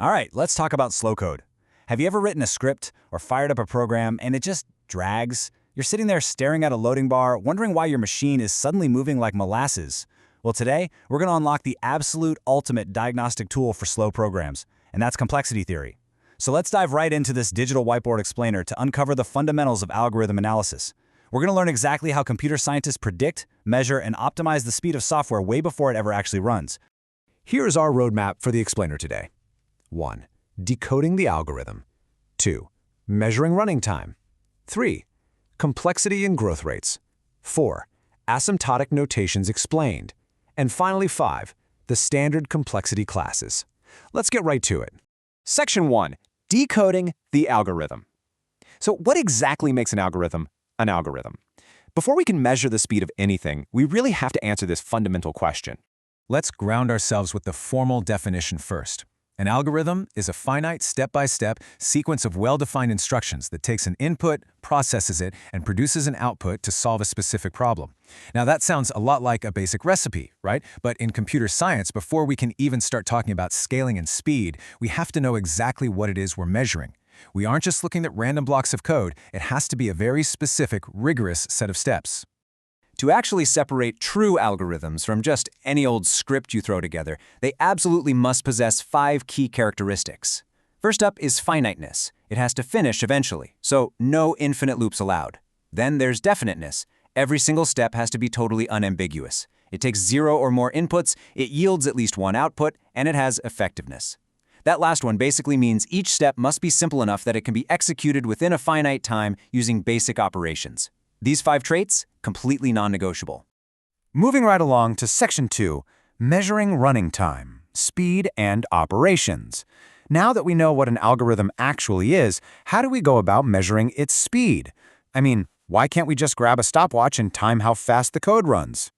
All right, let's talk about slow code. Have you ever written a script or fired up a program and it just drags? You're sitting there staring at a loading bar, wondering why your machine is suddenly moving like molasses. Well, today, we're going to unlock the absolute ultimate diagnostic tool for slow programs, and that's complexity theory. So let's dive right into this digital whiteboard explainer to uncover the fundamentals of algorithm analysis. We're going to learn exactly how computer scientists predict, measure, and optimize the speed of software way before it ever actually runs. Here's our roadmap for the explainer today. 1. Decoding the algorithm. 2. Measuring running time. 3. Complexity and growth rates. 4. Asymptotic notations explained. And finally 5. The standard complexity classes. Let's get right to it. Section 1. Decoding the algorithm. So what exactly makes an algorithm an algorithm? Before we can measure the speed of anything, we really have to answer this fundamental question. Let's ground ourselves with the formal definition first. An algorithm is a finite step-by-step sequence of well-defined instructions that takes an input, processes it, and produces an output to solve a specific problem. Now that sounds a lot like a basic recipe, right? But in computer science, before we can even start talking about scaling and speed, we have to know exactly what it is we're measuring. We aren't just looking at random blocks of code, it has to be a very specific, rigorous set of steps. To actually separate true algorithms from just any old script you throw together, they absolutely must possess 5 key characteristics. First up is finiteness. It has to finish eventually, so no infinite loops allowed. Then there's definiteness. Every single step has to be totally unambiguous. It takes 0 or more inputs, it yields at least 1 output, and it has effectiveness. That last one basically means each step must be simple enough that it can be executed within a finite time using basic operations. These 5 traits, completely non-negotiable. Moving right along to Section 2, measuring running time, speed, and operations. Now that we know what an algorithm actually is, how do we go about measuring its speed? I mean, why can't we just grab a stopwatch and time how fast the code runs?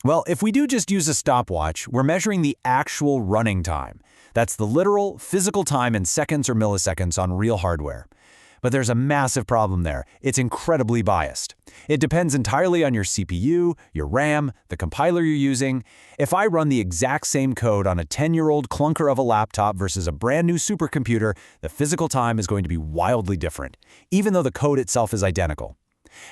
Well, if we do just use a stopwatch, we're measuring the actual running time. That's the literal, physical time in seconds or milliseconds on real hardware. But there's a massive problem there. It's incredibly biased. It depends entirely on your CPU, your RAM, the compiler you're using. If I run the exact same code on a 10-year-old clunker of a laptop versus a brand new supercomputer, the physical time is going to be wildly different, even though the code itself is identical.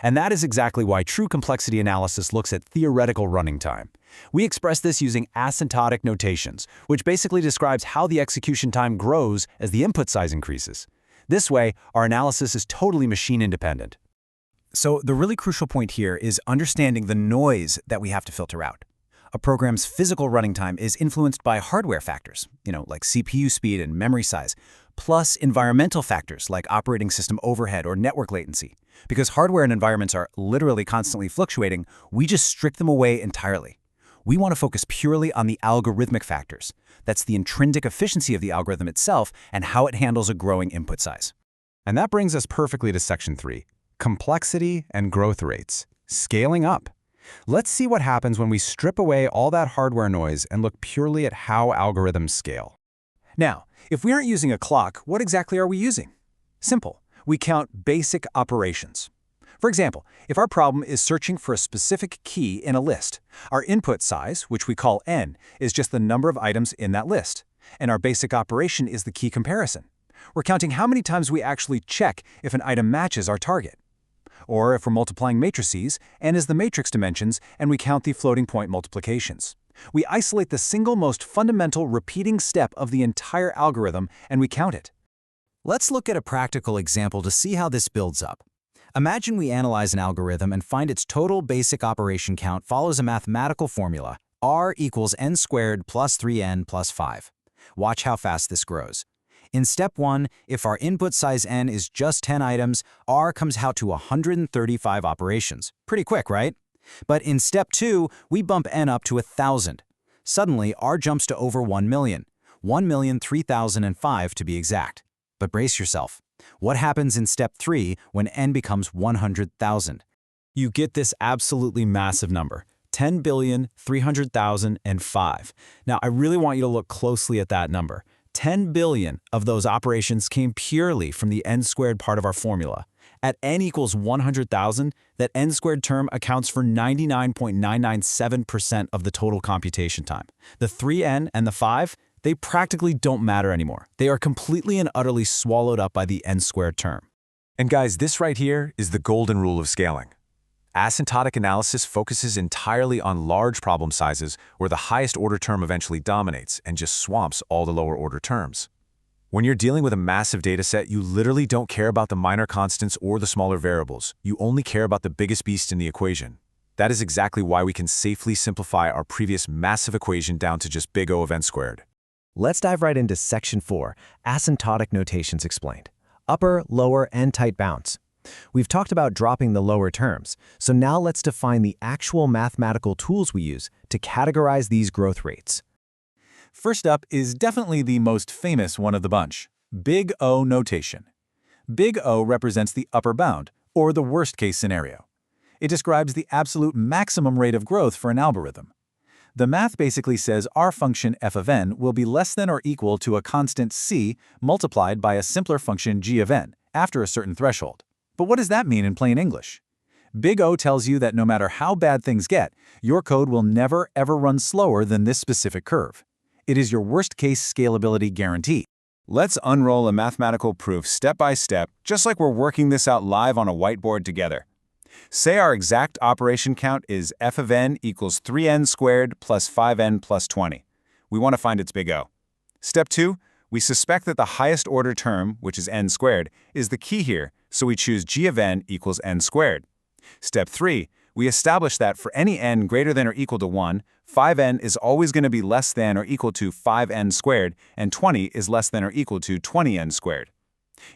And that is exactly why true complexity analysis looks at theoretical running time. We express this using asymptotic notations, which basically describes how the execution time grows as the input size increases. This way, our analysis is totally machine-independent. So the really crucial point here is understanding the noise that we have to filter out. A program's physical running time is influenced by hardware factors, like CPU speed and memory size, plus environmental factors like operating system overhead or network latency. Because hardware and environments are literally constantly fluctuating, we just strip them away entirely. We want to focus purely on the algorithmic factors. That's the intrinsic efficiency of the algorithm itself and how it handles a growing input size. And that brings us perfectly to Section 3, complexity and growth rates, scaling up. Let's see what happens when we strip away all that hardware noise and look purely at how algorithms scale. Now, if we aren't using a clock, what exactly are we using? Simple. We count basic operations. For example, if our problem is searching for a specific key in a list, our input size, which we call n, is just the number of items in that list, and our basic operation is the key comparison. We're counting how many times we actually check if an item matches our target. Or if we're multiplying matrices, n is the matrix dimensions, and we count the floating point multiplications. We isolate the single most fundamental repeating step of the entire algorithm, and we count it. Let's look at a practical example to see how this builds up. Imagine we analyze an algorithm and find its total basic operation count follows a mathematical formula, r equals n squared plus 3n plus 5. Watch how fast this grows. In step 1, if our input size n is just 10 items, r comes out to 135 operations. Pretty quick, right? But in step 2, we bump n up to 1,000. Suddenly, r jumps to over 1 million, 1,003,005 to be exact. But brace yourself. What happens in step 3 when n becomes 100,000? You get this absolutely massive number, 10,300,005. Now, I really want you to look closely at that number. 10 billion of those operations came purely from the n squared part of our formula. At n equals 100,000, that n squared term accounts for 99.997% of the total computation time. The 3n and the 5, They practically don't matter anymore. They are completely and utterly swallowed up by the n-squared term. And guys, this right here is the golden rule of scaling. Asymptotic analysis focuses entirely on large problem sizes where the highest order term eventually dominates and just swamps all the lower order terms. When you're dealing with a massive dataset, you literally don't care about the minor constants or the smaller variables. You only care about the biggest beast in the equation. That is exactly why we can safely simplify our previous massive equation down to just big O of n squared. Let's dive right into Section 4, Asymptotic Notations Explained. Upper, lower, and tight bounds. We've talked about dropping the lower terms, so now let's define the actual mathematical tools we use to categorize these growth rates. First up is definitely the most famous one of the bunch, Big O notation. Big O represents the upper bound, or the worst-case scenario. It describes the absolute maximum rate of growth for an algorithm. The math basically says our function f of n will be less than or equal to a constant c multiplied by a simpler function g of n after a certain threshold. But what does that mean in plain English? Big O tells you that no matter how bad things get, your code will never ever run slower than this specific curve. It is your worst-case scalability guarantee. Let's unroll a mathematical proof step by step, just like we're working this out live on a whiteboard together. Say our exact operation count is f of n equals 3n squared plus 5n plus 20. We want to find its big O. Step 2, we suspect that the highest order term, which is n squared, is the key here, so we choose g of n equals n squared. Step 3, we establish that for any n greater than or equal to 1, 5n is always going to be less than or equal to 5n squared, and 20 is less than or equal to 20n squared.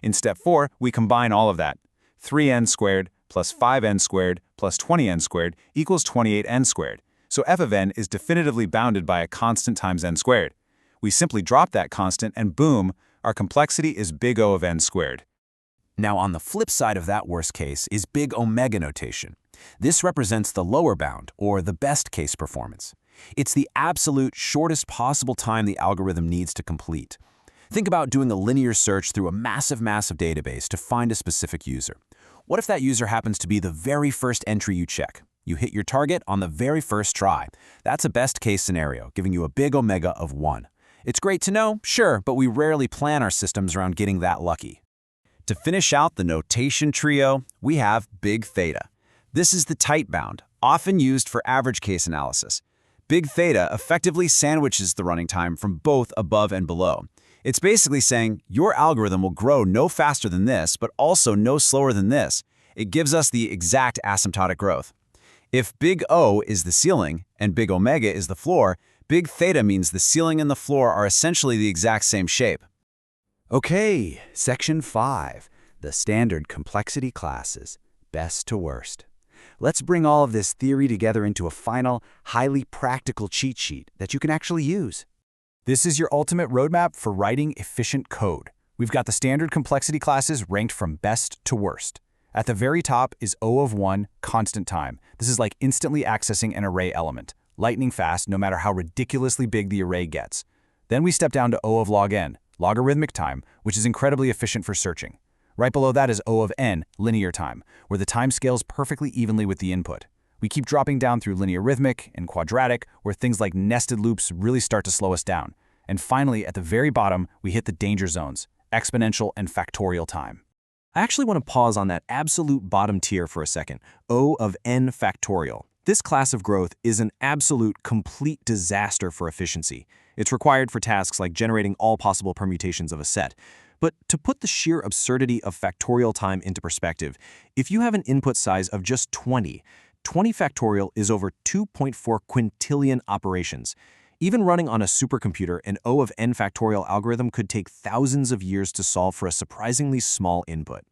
In step 4, we combine all of that. 3n squared plus 5n squared plus 20n squared equals 28n squared, so f of n is definitively bounded by a constant times n squared. We simply drop that constant and boom, our complexity is big O of n squared. Now on the flip side of that worst case is big omega notation. This represents the lower bound, or the best case performance. It's the absolute shortest possible time the algorithm needs to complete. Think about doing a linear search through a massive database to find a specific user. What if that user happens to be the very first entry you check? You hit your target on the very first try. That's a best case scenario, giving you a big omega of 1. It's great to know, sure, but we rarely plan our systems around getting that lucky. To finish out the notation trio, we have big theta. This is the tight bound, often used for average case analysis. Big theta effectively sandwiches the running time from both above and below. It's basically saying your algorithm will grow no faster than this, but also no slower than this. It gives us the exact asymptotic growth. If big O is the ceiling and big omega is the floor, big theta means the ceiling and the floor are essentially the exact same shape. Okay, Section 5, the standard complexity classes, best to worst. Let's bring all of this theory together into a final, highly practical cheat sheet that you can actually use. This is your ultimate roadmap for writing efficient code. We've got the standard complexity classes ranked from best to worst. At the very top is O of 1, constant time. This is like instantly accessing an array element, lightning fast no matter how ridiculously big the array gets. Then we step down to O of log n, logarithmic time, which is incredibly efficient for searching. Right below that is O of n, linear time, where the time scales perfectly evenly with the input. We keep dropping down through linear rhythmic and quadratic, where things like nested loops really start to slow us down. And finally, at the very bottom, we hit the danger zones, exponential and factorial time. I actually want to pause on that absolute bottom tier for a second, O of n factorial. This class of growth is an absolute, complete disaster for efficiency. It's required for tasks like generating all possible permutations of a set. But to put the sheer absurdity of factorial time into perspective, if you have an input size of just 20 factorial is over 2.4 quintillion operations. Even running on a supercomputer, an O of n factorial algorithm could take thousands of years to solve for a surprisingly small input.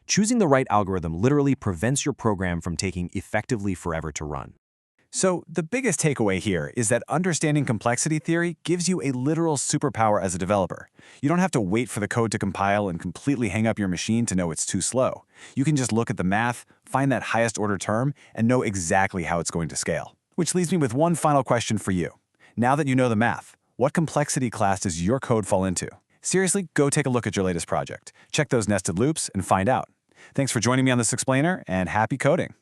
Choosing the right algorithm literally prevents your program from taking effectively forever to run. So the biggest takeaway here is that understanding complexity theory gives you a literal superpower as a developer. You don't have to wait for the code to compile and completely hang up your machine to know it's too slow. You can just look at the math, find that highest order term, and know exactly how it's going to scale. Which leaves me with one final question for you. Now that you know the math, what complexity class does your code fall into? Seriously, go take a look at your latest project. Check those nested loops and find out. Thanks for joining me on this explainer, and happy coding!